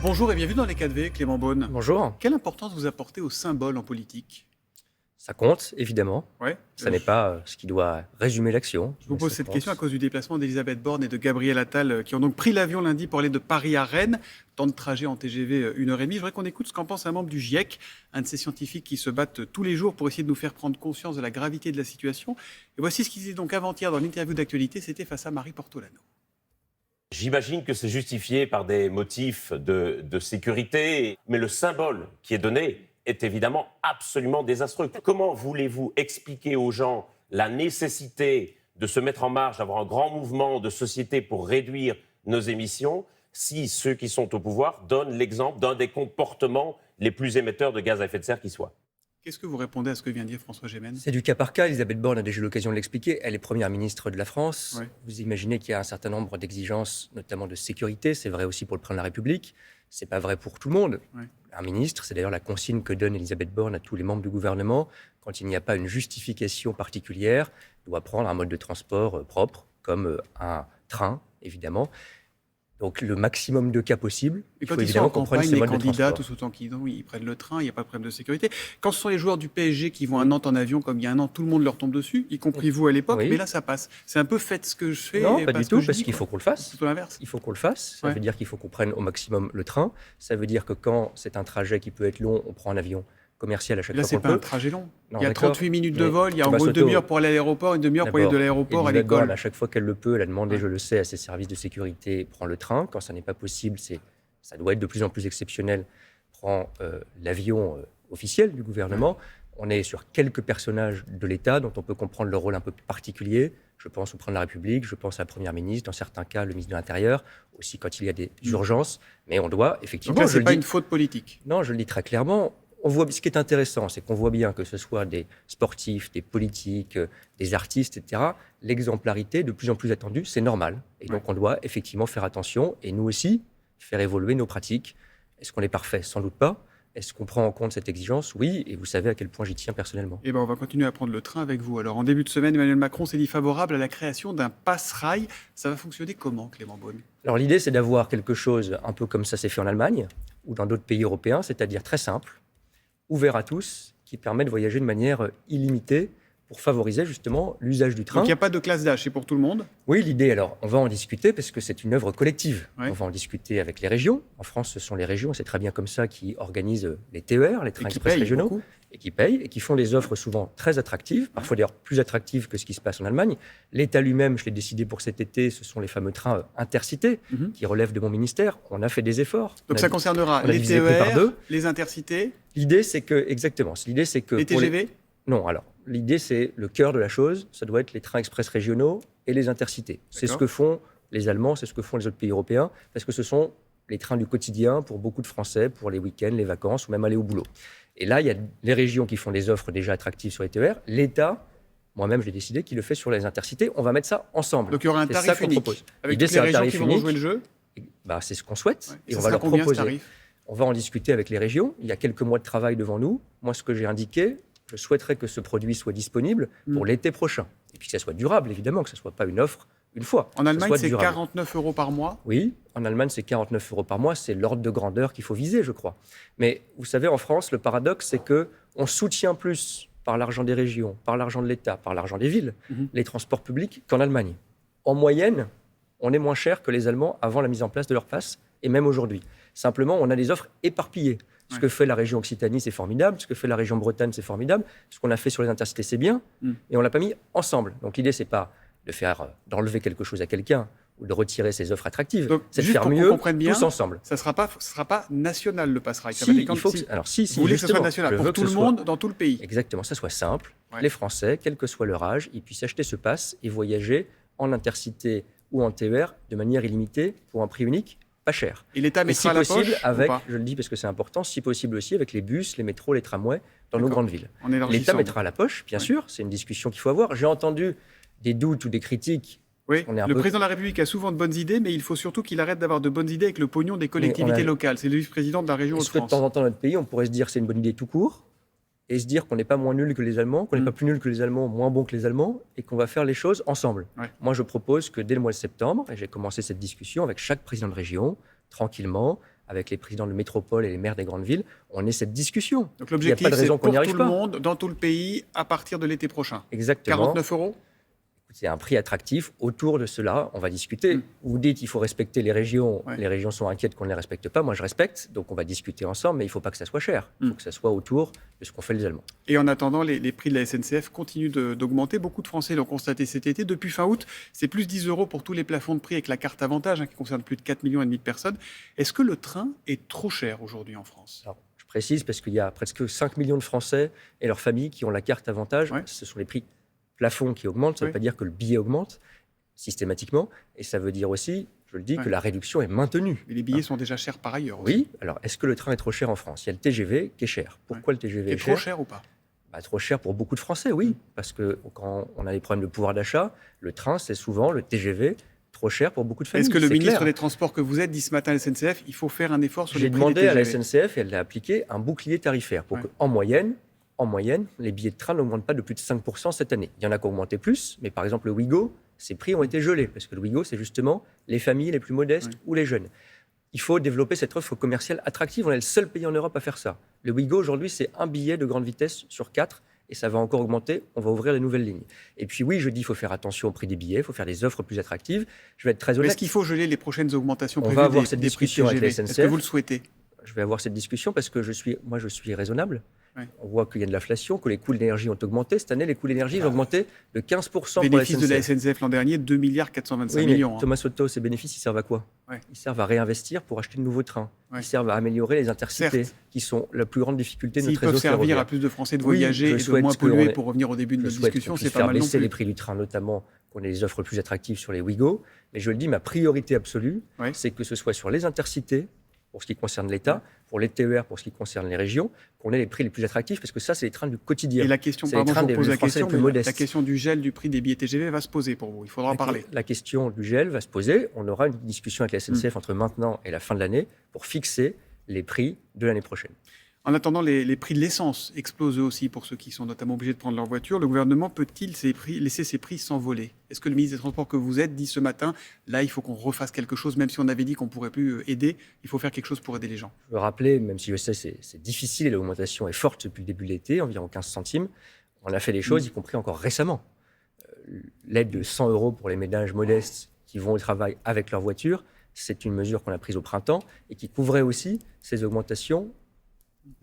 Bonjour et bienvenue dans les 4V, Clément Beaune. Bonjour. Quelle importance vous apportez au symbole en politique? Ça compte, évidemment. Ouais. Ça n'est pas ce qui doit résumer l'action. Je vous mais pose ça cette compte. question à cause du déplacement d'Elisabeth Borne et de Gabriel Attal qui ont donc pris l'avion lundi pour aller de Paris à Rennes. Temps de trajet en TGV 1h30. Je voudrais qu'on écoute ce qu'en pense un membre du GIEC, un de ces scientifiques qui se battent tous les jours pour essayer de nous faire prendre conscience de la gravité de la situation. Et voici ce qu'il disait donc avant-hier dans l'interview d'actualité, c'était face à Marie Portolano. J'imagine que c'est justifié par des motifs de sécurité, mais le symbole qui est donné est évidemment absolument désastreux. Comment voulez-vous expliquer aux gens la nécessité de se mettre en marche, d'avoir un grand mouvement de société pour réduire nos émissions, si ceux qui sont au pouvoir donnent l'exemple d'un des comportements les plus émetteurs de gaz à effet de serre qui soit? Qu'est-ce que vous répondez à ce que vient de dire François Gémen? C'est du cas par cas. Elisabeth Borne a déjà eu l'occasion de l'expliquer. Elle est première ministre de la France. Ouais. Vous imaginez qu'il y a un certain nombre d'exigences, notamment de sécurité. C'est vrai aussi pour le président de la République. C'est pas vrai pour tout le monde. Ouais. Un ministre, c'est d'ailleurs la consigne que donne Elisabeth Borne à tous les membres du gouvernement. Quand il n'y a pas une justification particulière, doit prendre un mode de transport propre, comme un train, évidemment. Donc le maximum de cas possible. Et Il quand faut ils sont évidemment en qu'on prenne campagne, ces les modes de candidats, transport. tous autant qu'ils ils prennent le train, il n'y a pas de problème de sécurité. Quand ce sont les joueurs du PSG qui vont à Nantes en avion, comme il y a un an, tout le monde leur tombe dessus, y compris vous à l'époque, Oui. mais là ça passe. C'est un peu faites ce que je fais. Non, et pas du ce que tout, je parce dis, qu'il quoi. faut qu'on le fasse. C'est plutôt l'inverse. Il faut qu'on le fasse. Ça Ouais. veut dire qu'il faut qu'on prenne au maximum le train. Ça veut dire que quand c'est un trajet qui peut être long, on prend un avion commercial à chaque Là, fois c'est qu'on pas un peut. trajet long. Non, Il y a d'accord, 38 minutes de mais vol, il y a en Thomas gros une Soto, demi-heure pour aller à l'aéroport, une demi-heure pour aller de D'abord, l'aéroport à Elisabeth Borne, l'école. à chaque fois qu'elle le peut, elle a demandé, Ouais. je le sais, à ses services de sécurité, prend le train. Quand ça n'est pas possible, ça doit être de plus en plus exceptionnel, prend l'avion officiel du gouvernement. On est sur quelques personnages de l'État dont on peut comprendre le rôle un peu particulier. Je pense au président de la République, je pense à la Première ministre, dans certains cas, le ministre de l'Intérieur, aussi quand il y a des urgences. Mais on doit effectivement... Donc là, je c'est le pas dis- une faute politique. Non, je le dis très clairement. Ce qui est intéressant, c'est qu'on voit bien que ce soit des sportifs, des politiques, des artistes, etc. L'exemplarité, de plus en plus attendue, c'est normal. Et donc, on doit effectivement faire attention et nous aussi, faire évoluer nos pratiques. Est-ce qu'on est parfait? Sans doute pas. Est-ce qu'on prend en compte cette exigence? Oui, et vous savez à quel point j'y tiens personnellement. Eh ben, on va continuer à prendre le train avec vous. Alors, en début de semaine, Emmanuel Macron s'est dit favorable à la création d'un pass-rail. Ça va fonctionner comment, Clément Beaune? Alors l'idée, c'est d'avoir quelque chose un peu comme ça s'est fait en Allemagne ou dans d'autres pays européens, c'est-à-dire très simple, ouvert à tous, qui permet de voyager de manière illimitée pour favoriser justement l'usage du train. Donc, il n'y a pas de classe d'âge, c'est pour tout le monde? Oui, l'idée, alors, on va en discuter parce que c'est une œuvre collective. Ouais. On va en discuter avec les régions. En France, ce sont les régions, c'est très bien comme ça, qui organisent les TER, les trains Et qui express payent régionaux, beaucoup. et qui payent, et qui font des offres souvent très attractives, parfois d'ailleurs plus attractives que ce qui se passe en Allemagne. L'État lui-même, je l'ai décidé pour cet été, ce sont les fameux trains intercités Mhm. qui relèvent de mon ministère. On a fait des efforts. Donc, On a ça dit- concernera on a les divisé le prix par TER, deux. les intercités, L'idée, c'est que, exactement, l'idée, c'est que... les pour TGV. Non, alors, l'idée, c'est le cœur de la chose, ça doit être les trains express régionaux et les intercités. C'est ce D'accord. que font les Allemands, c'est ce que font les autres pays européens, parce que ce sont les trains du quotidien pour beaucoup de Français, pour les week-ends, les vacances ou même aller au boulot. Et là, il y a les régions qui font des offres déjà attractives sur les TER. L'État, moi-même, j'ai décidé qu'il le fait sur les intercités. On va mettre ça ensemble. Donc, il y aura un C'est ça tarif qu'on unique. propose. Avec L'idée, toutes c'est les un régions tarif qui vont unique. jouer le jeu. Bah, c'est ce qu'on souhaite. Ouais. Et Ça on va sera leur combien, ce proposer. tarif? On va en discuter avec les régions. Il y a quelques mois de travail devant nous. Moi, ce que j'ai indiqué, je souhaiterais que ce produit soit disponible pour l'été prochain. Et puis que ça soit durable, évidemment, que ce ne soit pas une offre une fois. En Que ce Allemagne, soit c'est durable. 49 € par mois. Oui, en Allemagne, c'est 49 € par mois. C'est l'ordre de grandeur qu'il faut viser, je crois. Mais vous savez, en France, le paradoxe, c'est qu'on soutient plus par l'argent des régions, par l'argent de l'État, par l'argent des villes, les transports publics qu'en Allemagne. En moyenne, on est moins cher que les Allemands avant la mise en place de leur pass, et même aujourd'hui. Simplement, on a des offres éparpillées. Ce Ouais. que fait la région Occitanie, c'est formidable. Ce que fait la région Bretagne, c'est formidable. Ce qu'on a fait sur les intercités, c'est bien. Et on l'a pas mis ensemble. Donc l'idée, c'est pas d'enlever quelque chose à quelqu'un ou de retirer ses offres attractives. Donc, C'est de juste faire pour qu'on mieux comprenne bien, tous ensemble. Ça sera pas national, le pass-rail. Ça Si, va il dépendre faut si- que, alors, si, Vous voulez que ce soit justement, national je pour veux tout que le ce soit- monde, dans tout le pays. Exactement, ça soit simple. Ouais. Les Français, quel que soit leur âge, ils puissent acheter ce pass et voyager en intercité ou en TER de manière illimitée pour un prix unique, pas cher. Et l'État Et si mettra la possible, poche ou avec, pas je le dis parce que c'est important, si possible aussi avec les bus, les métros, les tramways dans nos D'accord. grandes villes. En élargissant. L'État mettra la poche, bien Ouais. sûr, c'est une discussion qu'il faut avoir. J'ai entendu des doutes ou des critiques. Oui, On est un le peu- président de la République a souvent de bonnes idées, mais il faut surtout qu'il arrête d'avoir de bonnes idées avec le pognon des collectivités on a- locales. C'est le vice-président de la région Est-ce que de Hauts-de-France. temps en temps, notre pays, on pourrait se dire que c'est une bonne idée tout court? et se dire qu'on n'est pas moins nul que les Allemands, qu'on n'est pas plus nul que les Allemands, moins bon que les Allemands, et qu'on va faire les choses ensemble. Ouais. Moi, je propose que dès le mois de septembre, et j'ai commencé cette discussion avec chaque président de région, tranquillement, avec les présidents de métropole et les maires des grandes villes, on ait cette discussion. Donc l'objectif, Il n'y a pas de c'est raison qu'on n'y pour arrive tout le pas. monde, dans tout le pays, à partir de l'été prochain. Exactement. 49 €? C'est un prix attractif. Autour de cela, on va discuter. Vous dites qu'il faut respecter les régions. Ouais. Les régions sont inquiètes qu'on ne les respecte pas. Moi, je respecte. Donc, on va discuter ensemble. Mais il ne faut pas que ça soit cher. Il faut que ça soit autour de ce qu'ont fait les Allemands. Et en attendant, les prix de la SNCF continuent d'augmenter. Beaucoup de Français l'ont constaté cet été. Depuis fin août, c'est plus 10 € pour tous les plafonds de prix avec la carte Avantage, qui concerne plus de 4,5 millions de personnes. Est-ce que le train est trop cher aujourd'hui en France? Alors, je précise parce qu'il y a presque 5 millions de Français et leurs familles qui ont la carte Avantage. Ouais. Ce sont les prix plafonds qui augmentent. Ça ne veut pas dire que le billet augmente systématiquement. Et ça veut dire aussi, je le dis, que la réduction est maintenue. Mais les billets sont déjà chers par ailleurs aussi. Oui. Alors, est-ce que le train est trop cher en France? Il y a le TGV qui est cher. Pourquoi le TGV est trop cher ou pas? Trop cher pour beaucoup de Français, oui. Parce que quand on a des problèmes de pouvoir d'achat, le train, c'est souvent le TGV trop cher pour beaucoup de familles. Est-ce que le ministre clair. des Transports que vous êtes dit ce matin à la SNCF, il faut faire un effort sur les J'ai prix des demandé à la TGV? SNCF et elle a appliqué un bouclier tarifaire pour qu'en moyenne, les billets de train n'augmentent pas de plus de 5% cette année. Il y en a qui ont augmenté plus, mais par exemple le Ouigo, ses prix ont été gelés parce que le Ouigo, c'est justement les familles les plus modestes ou les jeunes. Il faut développer cette offre commerciale attractive. On est le seul pays en Europe à faire ça. Le Ouigo, aujourd'hui, c'est un billet de grande vitesse sur 4 et ça va encore augmenter. On va ouvrir les nouvelles lignes. Et puis oui, je dis, il faut faire attention au prix des billets, il faut faire des offres plus attractives. Je vais être très honnête. Est-ce qu'il faut geler les prochaines augmentations On prévues va avoir des cette prix de discussion avec TGV? la Est-ce que SNCF. vous le souhaitez? Je vais avoir cette discussion parce que je suis raisonnable. On voit qu'il y a de l'inflation, que les coûts de l'énergie ont augmenté. Cette année, les coûts de l'énergie ont augmenté de 15% pour la Bénéfice SNCF. de la SNCF l'an dernier, 2,425 Oui, millions. mais Thomas Soto, ces bénéfices, ils servent à quoi? Ils servent à réinvestir pour acheter de nouveaux trains. Ils servent à améliorer les intercités, qui sont la plus grande difficulté de S'ils notre réseau peuvent servir ferroviaire. à plus de Français de voyager et de moins polluer, pour revenir au début de notre discussion, c'est pas faire mal non baisser plus. les prix du train, notamment qu'on ait des offres plus attractives sur les Ouigo. Mais je le dis, ma priorité absolue, c'est que ce soit sur les intercités, pour ce qui concerne l'État, pour les TER, pour ce qui concerne les régions, qu'on ait les prix les plus attractifs, parce que ça, c'est les trains du quotidien. Et la question, c'est pardon, les trains je vous pose des la Français question, les plus mais modestes. la question du gel du prix des billets TGV va se poser pour vous. Il faudra en parler. La question du gel va se poser. On aura une discussion avec la SNCF entre maintenant et la fin de l'année pour fixer les prix de l'année prochaine. En attendant, les prix de l'essence explosent eux aussi pour ceux qui sont notamment obligés de prendre leur voiture. Le gouvernement peut-il laisser ces prix s'envoler? Est-ce que le ministre des Transports que vous êtes dit ce matin, là, il faut qu'on refasse quelque chose, même si on avait dit qu'on ne pourrait plus aider, il faut faire quelque chose pour aider les gens? Je veux rappeler, même si je sais c'est difficile et l'augmentation est forte depuis le début de l'été, environ 15 centimes, on a fait des choses, y compris encore récemment. L'aide de 100 € pour les ménages modestes qui vont au travail avec leur voiture, c'est une mesure qu'on a prise au printemps et qui couvrait aussi ces augmentations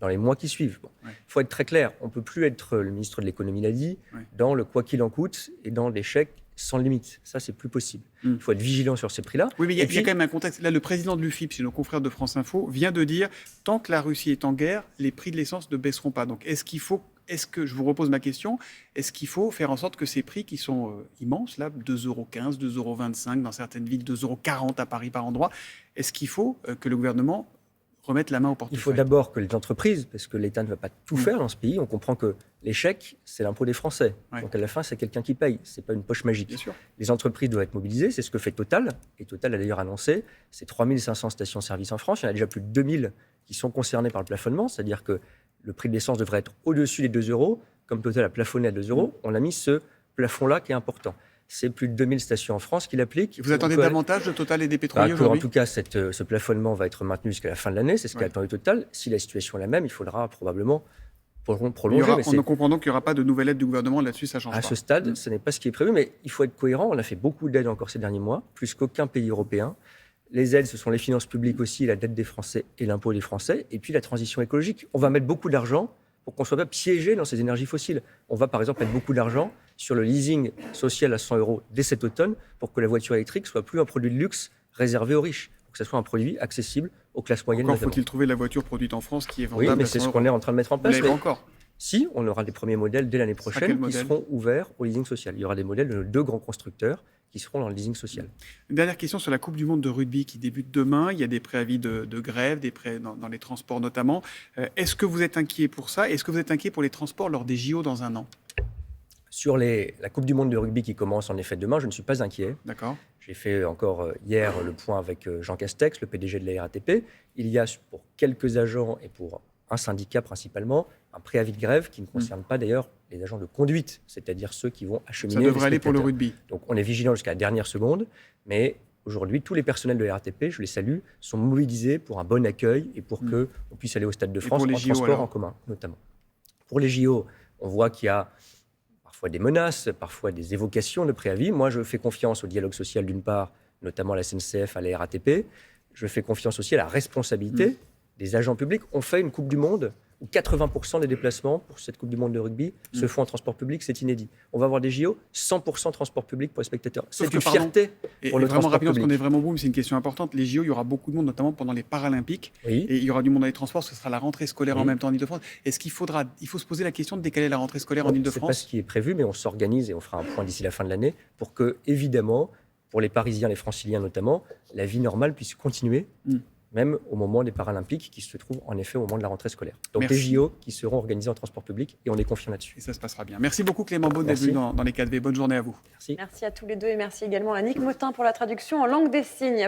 dans les mois qui suivent. Il faut être très clair, on ne peut plus être, le ministre de l'économie l'a dit, dans le quoi qu'il en coûte et dans les chèques sans limite. Ça, c'est plus possible. Il faut être vigilant sur ces prix-là. Oui, mais il y a quand même un contexte. Là, le président de l'UFIP, chez nos confrères de France Info, vient de dire « Tant que la Russie est en guerre, les prix de l'essence ne baisseront pas ». Donc, je vous repose ma question, est-ce qu'il faut faire en sorte que ces prix qui sont immenses, là, 2,15 €, 2,25 € dans certaines villes, 2,40 € à Paris par endroit, est-ce qu'il faut que le gouvernement remettre la main au portefeuille? Il faut d'abord que les entreprises, parce que l'État ne va pas tout faire dans ce pays, on comprend que les chèques, c'est l'impôt des Français. Donc à la fin, c'est quelqu'un qui paye, ce n'est pas une poche magique. Bien sûr. Les entreprises doivent être mobilisées, c'est ce que fait Total. Et Total a d'ailleurs annoncé, c'est 3500 stations-service en France, il y en a déjà plus de 2000 qui sont concernées par le plafonnement, c'est-à-dire que le prix de l'essence devrait être au-dessus des 2 €, comme Total a plafonné à 2 €, on a mis ce plafond-là qui est important. C'est plus de 2000 stations en France qui l'appliquent. Vous attendez davantage de Total et des pétroliers aujourd'hui? En tout cas, ce plafonnement va être maintenu jusqu'à la fin de l'année. C'est ce qu'a attendu Total. Si la situation est la même, il faudra probablement prolonger. En comprenant qu'il n'y aura pas de nouvelle aide du gouvernement là-dessus, ça change pas. À ce stade, ce n'est pas ce qui est prévu, mais il faut être cohérent. On a fait beaucoup d'aides encore ces derniers mois, plus qu'aucun pays européen. Les aides, ce sont les finances publiques aussi, la dette des Français et l'impôt des Français, et puis la transition écologique. On va mettre beaucoup d'argent pour qu'on ne soit pas piégé dans ces énergies fossiles. On va par exemple mettre beaucoup d'argent sur le leasing social à 100 € dès cet automne pour que la voiture électrique soit plus un produit de luxe réservé aux riches, pour que ce soit un produit accessible aux classes moyennes. Encore faut-il trouver la voiture produite en France qui est vendable. Oui, mais c'est ce qu'on est en train de mettre en place. Vous l'avez encore? Si, on aura des premiers modèles dès l'année prochaine qui seront ouverts au leasing social. Il y aura des modèles de nos 2 grands constructeurs qui seront dans le leasing social. Une dernière question sur la Coupe du Monde de rugby qui débute demain. Il y a des préavis de grève, dans les transports notamment. Est-ce que vous êtes inquiet pour ça? Est-ce que vous êtes inquiet pour les transports lors des JO dans un an? Sur la Coupe du Monde de rugby qui commence en effet demain, je ne suis pas inquiet. D'accord. J'ai fait encore hier le point avec Jean Castex, le PDG de la RATP. Il y a pour quelques agents et pour un syndicat principalement, un préavis de grève qui ne concerne pas d'ailleurs les agents de conduite, c'est-à-dire ceux qui vont acheminer. Ça devrait aller pour le rugby. Donc on est vigilant jusqu'à la dernière seconde, mais aujourd'hui, tous les personnels de la RATP, je les salue, sont mobilisés pour un bon accueil et pour qu'on puisse aller au Stade de France en transport en commun, notamment. Pour les JO, on voit qu'il y a parfois des menaces, parfois des évocations de préavis. Moi, je fais confiance au dialogue social d'une part, notamment à la SNCF, à la RATP. Je fais confiance aussi à la responsabilité des agents publics. On fait une Coupe du Monde où 80% des déplacements pour cette Coupe du Monde de rugby se font en transport public, c'est inédit. On va avoir des JO, 100% transport public pour les spectateurs. C'est une fierté pour le transport public. Parce qu'on est vraiment boum, c'est une question importante. Les JO, il y aura beaucoup de monde, notamment pendant les Paralympiques. Oui. Et il y aura du monde dans les transports, ce sera la rentrée scolaire en même temps en Ile-de-France. Est-ce qu'il faut se poser la question de décaler la rentrée scolaire en Ile-de-France ? Ce n'est pas ce qui est prévu, mais on s'organise et on fera un point d'ici la fin de l'année pour que, évidemment, pour les Parisiens, les Franciliens notamment, la vie normale puisse continuer. Même au moment des Paralympiques, qui se trouvent en effet au moment de la rentrée scolaire. Donc les JO qui seront organisés en transport public, et on est confiant là-dessus. Et ça se passera bien. Merci beaucoup Clément Beaune d'être venu dans les 4V. Bonne journée à vous. Merci. Merci à tous les deux et merci également à Annick Motin pour la traduction en langue des signes.